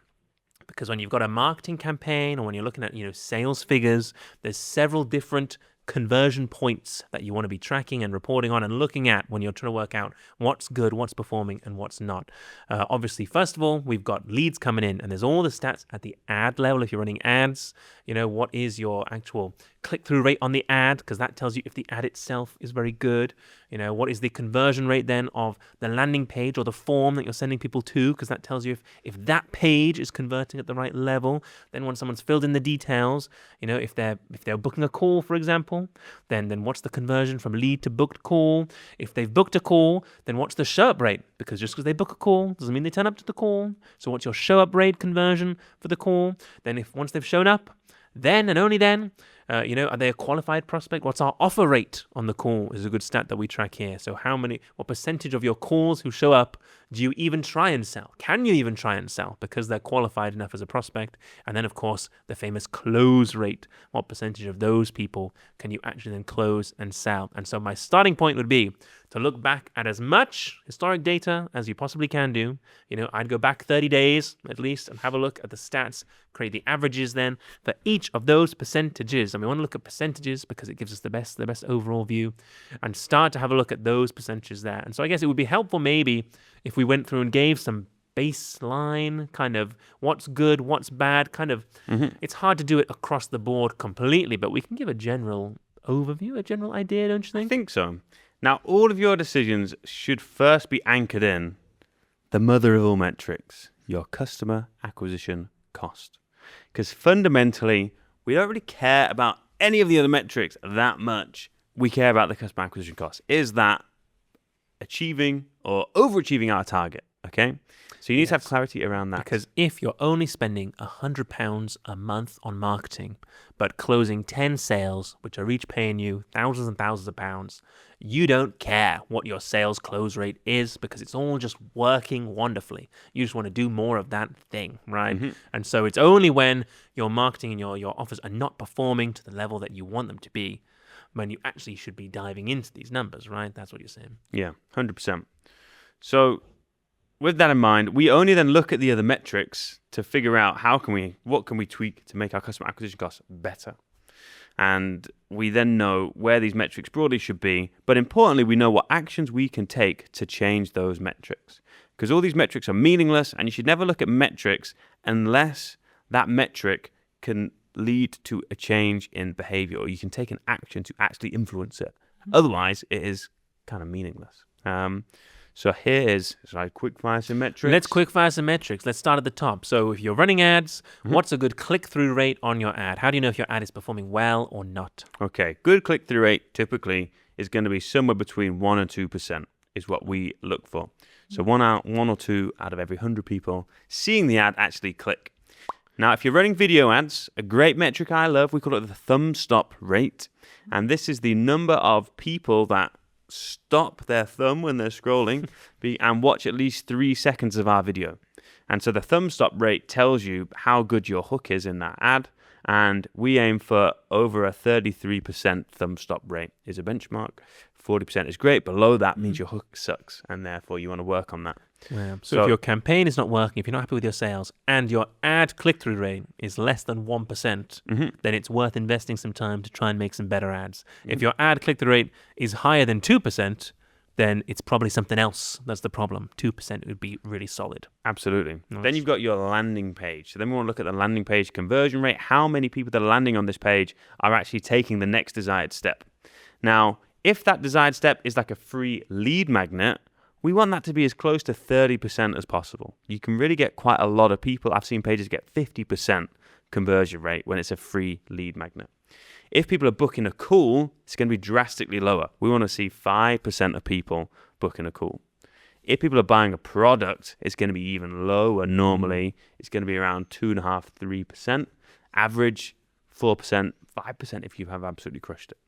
Because when you've got a marketing campaign or when you're looking at, sales figures, there's several different conversion points that you want to be tracking and reporting on and looking at when you're trying to work out what's good, what's performing, and what's not. Obviously, first of all, we've got leads coming in, and there's all the stats at the ad level. If you're running ads, what is your actual click-through rate on the ad, because that tells you if the ad itself is very good. What is the conversion rate then of the landing page or the form that you're sending people to, because that tells you if that page is converting at the right level. Then when someone's filled in the details, if they're booking a call, for example, then what's the conversion from lead to booked call? If they've booked a call, then what's the show-up rate? Because just because they book a call doesn't mean they turn up to the call. So what's your show-up rate conversion for the call? Then once they've shown up, then and only then, are they a qualified prospect? What's our offer rate on the call is a good stat that we track here. So what percentage of your calls who show up do you even try and sell? Can you even try and sell because they're qualified enough as a prospect? And then, of course, the famous close rate. What percentage of those people can you actually then close and sell? And so my starting point would be to look back at as much historic data as you possibly can do. I'd go back 30 days at least and have a look at the stats, create the averages then for each of those percentages. And we want to look at percentages because it gives us the best overall view, and start to have a look at those percentages there. And so I guess it would be helpful maybe if we went through and gave some baseline kind of what's good, what's bad, kind of. It's hard to do it across the board completely, but we can give a general overview, a general idea, don't you think? I think so. Now, all of your decisions should first be anchored in the mother of all metrics, your customer acquisition cost. Because fundamentally, we don't really care about any of the other metrics that much. We care about the customer acquisition cost. Is that achieving or overachieving our target? Okay? So you need to have clarity around that. Because if you're only spending £100 a month on marketing, but closing 10 sales, which are each paying you thousands and thousands of pounds, you don't care what your sales close rate is because it's all just working wonderfully. You just want to do more of that thing, right? And so it's only when your marketing and your offers are not performing to the level that you want them to be when you actually should be diving into these numbers, right? That's what you're saying. Yeah, 100%. So with that in mind, we only then look at the other metrics to figure out what can we tweak to make our customer acquisition costs better. And we then know where these metrics broadly should be. But importantly, we know what actions we can take to change those metrics. Because all these metrics are meaningless, and you should never look at metrics unless that metric can lead to a change in behavior, or you can take an action to actually influence it. Otherwise, it is kind of meaningless. So here is, shall I quickfire some metrics? Let's quickfire some metrics. Let's start at the top. So if you're running ads, what's a good click-through rate on your ad? How do you know if your ad is performing well or not? Okay, good click-through rate typically is going to be somewhere between 1 and 2% is what we look for. So one or two out of every 100 people seeing the ad actually click. Now, if you're running video ads, a great metric I love, we call it the thumb stop rate. And this is the number of people that stop their thumb when they're scrolling and watch at least 3 seconds of our video. And so the thumb stop rate tells you how good your hook is in that ad. And we aim for over a 33% thumb stop rate is a benchmark. 40% is great. Below that means your hook sucks, and therefore you want to work on that. Yeah. So if your campaign is not working, if you're not happy with your sales, and your ad click-through rate is less than 1%, then it's worth investing some time to try and make some better ads. If your ad click-through rate is higher than 2%, then it's probably something else that's the problem. 2% would be really solid. Absolutely. Nice. Then you've got your landing page. So then we want to look at the landing page conversion rate. How many people that are landing on this page are actually taking the next desired step? Now, if that desired step is like a free lead magnet, we want that to be as close to 30% as possible. You can really get quite a lot of people. I've seen pages get 50% conversion rate when it's a free lead magnet. If people are booking a call, it's going to be drastically lower. We want to see 5% of people booking a call. If people are buying a product, it's going to be even lower normally. It's going to be around 2.5%, 3%. Average, 4%, 5% if you have absolutely crushed it.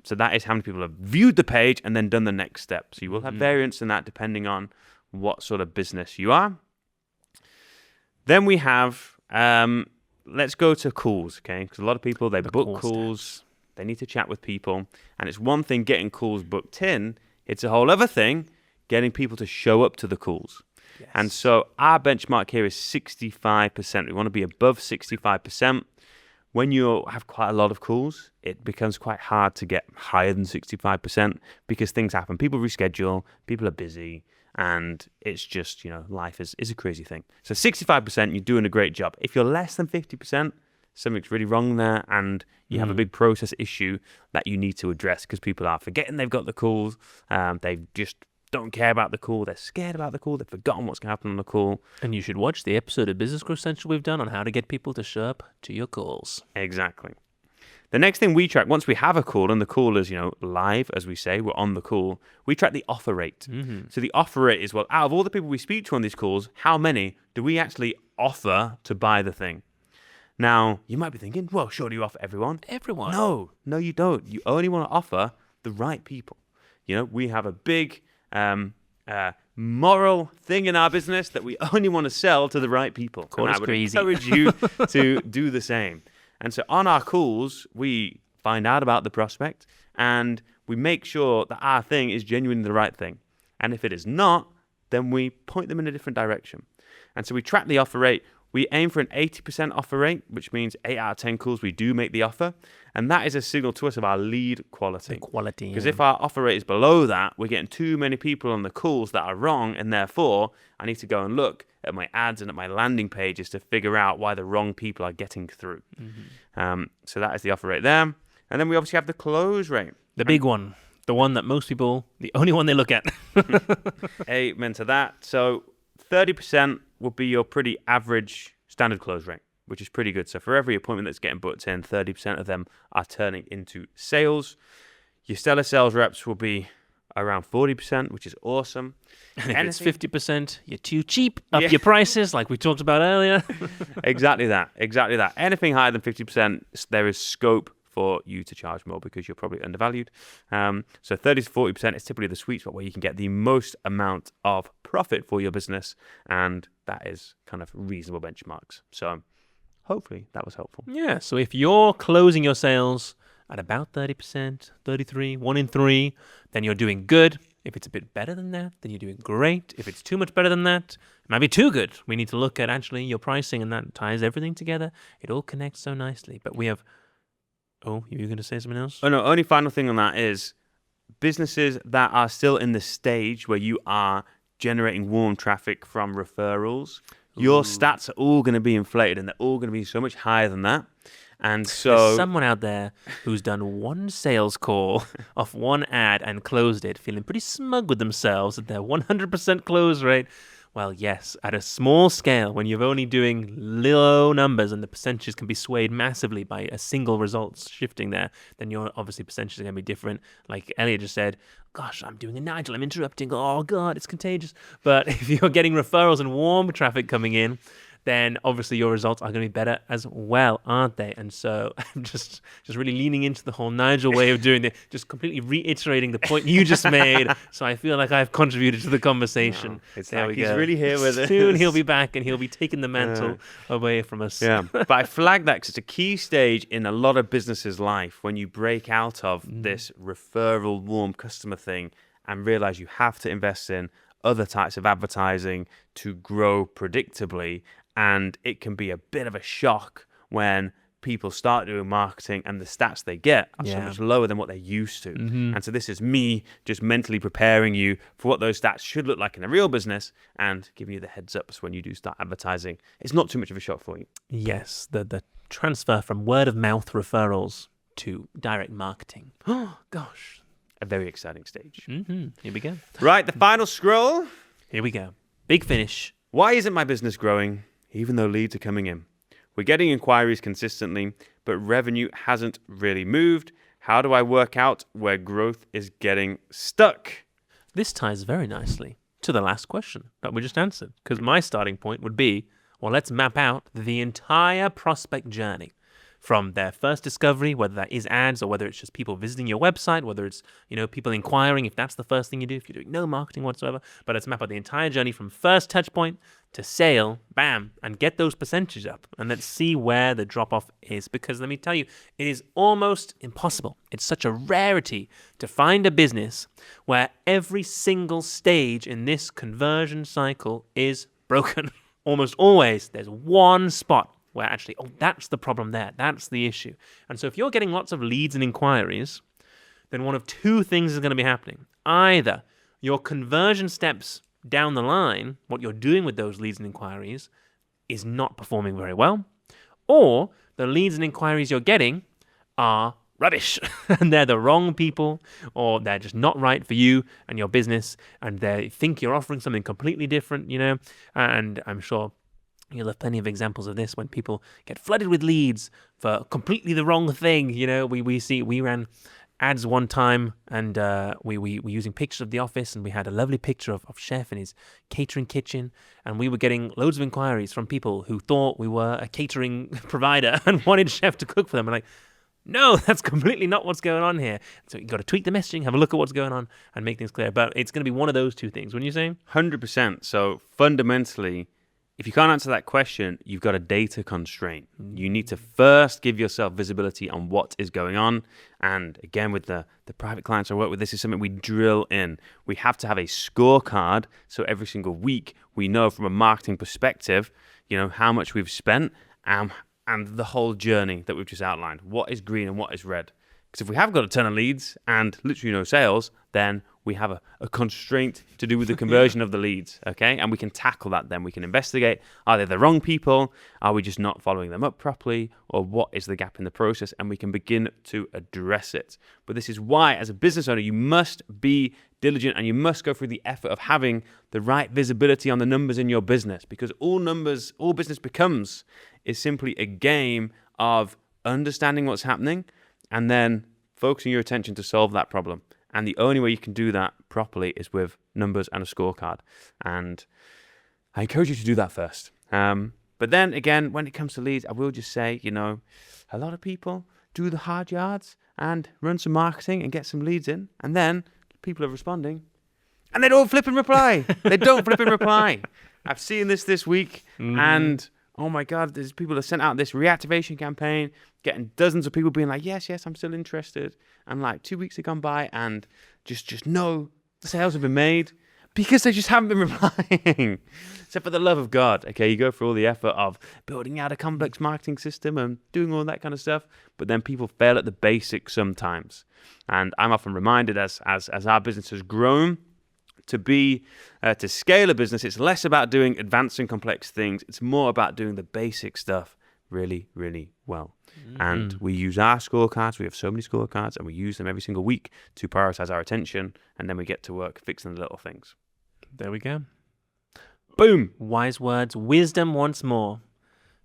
So that is how many people have viewed the page and then done the next step. So you will have variance in that depending on what sort of business you are. Then we have, let's go to calls, okay? Because a lot of people, they book calls, they need to chat with people. And it's one thing getting calls booked in. It's a whole other thing getting people to show up to the calls. Yes. And so our benchmark here is 65%. We want to be above 65%. When you have quite a lot of calls, it becomes quite hard to get higher than 65% because things happen. People reschedule, people are busy, and it's just, life is a crazy thing. So 65%, you're doing a great job. If you're less than 50%, something's really wrong there, and you have a big process issue that you need to address because people are forgetting they've got the calls. They just don't care about the call. They're scared about the call. They've forgotten what's going to happen on the call. And you should watch the episode of Business Growth Central we've done on how to get people to show up to your calls. Exactly. The next thing we track, once we have a call and the call is, live, as we say, we're on the call, we track the offer rate. So the offer rate is, well, out of all the people we speak to on these calls, how many do we actually offer to buy the thing? Now, you might be thinking, well, sure, do you offer everyone? Everyone. No, you don't. You only want to offer the right people. We have a big moral thing in our business that we only want to sell to the right people. Call and us I would crazy. encourage you to do the same. And so on our calls, we find out about the prospect and we make sure that our thing is genuinely the right thing. And if it is not, then we point them in a different direction. And so we track the offer rate. We aim for an 80% offer rate, which means 8 out of 10 calls we do make the offer. And that is a signal to us of our lead quality. Because if our offer rate is below that, we're getting too many people on the calls that are wrong, and therefore I need to go and look at my ads and at my landing pages to figure out why the wrong people are getting through. So that is the offer rate there. And then we obviously have the close rate. The big one. The one that most people, the only one they look at. Amen to that. So 30% would be your pretty average standard close rate, which is pretty good. So for every appointment that's getting booked in, 30% of them are turning into sales. Your stellar sales reps will be around 40%, which is awesome. And if it's 50%, you're too cheap. Up your prices, like we talked about earlier. Exactly that. Anything higher than 50%, there is scope for you to charge more because you're probably undervalued. So 30 to 40% is typically the sweet spot where you can get the most amount of profit for your business, and that is kind of reasonable benchmarks. So hopefully that was helpful. Yeah, so if you're closing your sales at about 30%, 33, 1 in 3, then you're doing good. If it's a bit better than that, then you're doing great. If it's too much better than that, it might be too good. We need to look at actually your pricing, and that ties everything together. It all connects so nicely. But we have... Oh, you were going to say something else? Oh, no, only final thing on that is businesses that are still in the stage where you are generating warm traffic from referrals, your stats are all going to be inflated and they're all going to be so much higher than that. And so there's someone out there who's done one sales call off one ad and closed it, feeling pretty smug with themselves at their 100% close rate. Well, yes, at a small scale, when you're only doing low numbers and the percentages can be swayed massively by a single result shifting there, then your obviously percentages are going to be different. Like Elliott just said, gosh, I'm doing a Nigel, I'm interrupting. Oh, God, it's contagious. But if you're getting referrals and warm traffic coming in, then obviously your results are going to be better as well, aren't they? And so I'm just really leaning into the whole Nigel way of doing it, just completely reiterating the point you just made. So I feel like I've contributed to the conversation. No, it's there like he's really here with us. Soon he'll be back and he'll be taking the mantle away from us. Yeah, but I flag that because it's a key stage in a lot of businesses' life when you break out of this referral warm customer thing and realize you have to invest in other types of advertising to grow predictably. And it can be a bit of a shock when people start doing marketing and the stats they get are so much lower than what they're used to. And so this is me just mentally preparing you for what those stats should look like in a real business and giving you the heads up so when you do start advertising, it's not too much of a shock for you. Yes, the transfer from word of mouth referrals to direct marketing. Oh, gosh. A very exciting stage. Here we go. Right, the final scroll. Here we go. Big finish. Why isn't my business growing, even though leads are coming in? We're getting inquiries consistently, but revenue hasn't really moved. How do I work out where growth is getting stuck? This ties very nicely to the last question that we just answered, because my starting point would be, well, let's map out the entire prospect journey. From their first discovery, whether that is ads or whether it's just people visiting your website, whether it's, people inquiring, if that's the first thing you do, if you're doing no marketing whatsoever. But let's map out the entire journey from first touch point to sale, bam, and get those percentages up. And let's see where the drop-off is. Because let me tell you, it is almost impossible. It's such a rarity to find a business where every single stage in this conversion cycle is broken. Almost always, there's one spot where actually, that's the problem there. That's the issue. And so if you're getting lots of leads and inquiries, then one of two things is going to be happening. Either your conversion steps down the line, what you're doing with those leads and inquiries, is not performing very well, or the leads and inquiries you're getting are rubbish and they're the wrong people, or they're just not right for you and your business, and they think you're offering something completely different, and I'm sure you'll have plenty of examples of this when people get flooded with leads for completely the wrong thing. We ran ads one time, and we were using pictures of the office, and we had a lovely picture of Chef in his catering kitchen, and we were getting loads of inquiries from people who thought we were a catering provider and wanted Chef to cook for them. And like, no, that's completely not what's going on here. So you've got to tweak the messaging, have a look at what's going on, and make things clear. But it's going to be one of those two things, wouldn't you say? 100%. So fundamentally, if you can't answer that question, you've got a data constraint. You need to first give yourself visibility on what is going on. And again, with the private clients I work with, this is something we drill in. We have to have a scorecard. So every single week, we know from a marketing perspective, how much we've spent and the whole journey that we've just outlined. What is green and what is red? Because if we have got a ton of leads and literally no sales, then we have a constraint to do with the conversion of the leads, okay? And we can tackle that then. We can investigate, are they the wrong people? Are we just not following them up properly? Or what is the gap in the process? And we can begin to address it. But this is why, as a business owner, you must be diligent and you must go through the effort of having the right visibility on the numbers in your business, because all business becomes is simply a game of understanding what's happening and then focusing your attention to solve that problem. And the only way you can do that properly is with numbers and a scorecard. And I encourage you to do that first. But then again, when it comes to leads, I will just say, a lot of people do the hard yards and run some marketing and get some leads in. And then people are responding and they don't flip and reply. I've seen this week and oh my God, there's people that sent out this reactivation campaign, getting dozens of people being like, yes, I'm still interested. And like 2 weeks have gone by and just no sales have been made because they just haven't been replying. So for the love of God, okay, you go through all the effort of building out a complex marketing system and doing all that kind of stuff, but then people fail at the basics sometimes. And I'm often reminded as our business has grown, to scale a business, it's less about doing advanced and complex things. It's more about doing the basic stuff really, really well. And we use our scorecards. We have so many scorecards, and we use them every single week to prioritize our attention. And then we get to work fixing the little things. There we go. Boom. Wise words, wisdom once more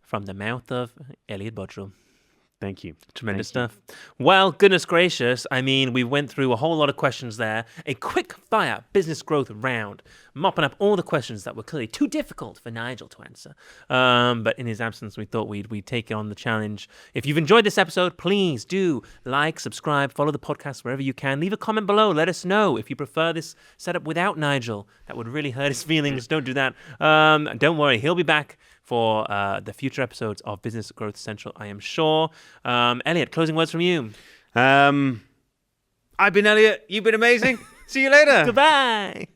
from the mouth of Elliott Bottrell. Thank you. Tremendous stuff. Well, goodness gracious. I mean, we went through a whole lot of questions there. A quick fire business growth round, mopping up all the questions that were clearly too difficult for Nigel to answer. But in his absence, we thought we'd take on the challenge. If you've enjoyed this episode, please do like, subscribe, follow the podcast wherever you can. Leave a comment below. Let us know if you prefer this setup without Nigel. That would really hurt his feelings. Don't do that. Don't worry. He'll be back for the future episodes of Business Growth Central, I am sure. Elliott, closing words from you. I've been Elliott. You've been amazing. See you later. Goodbye.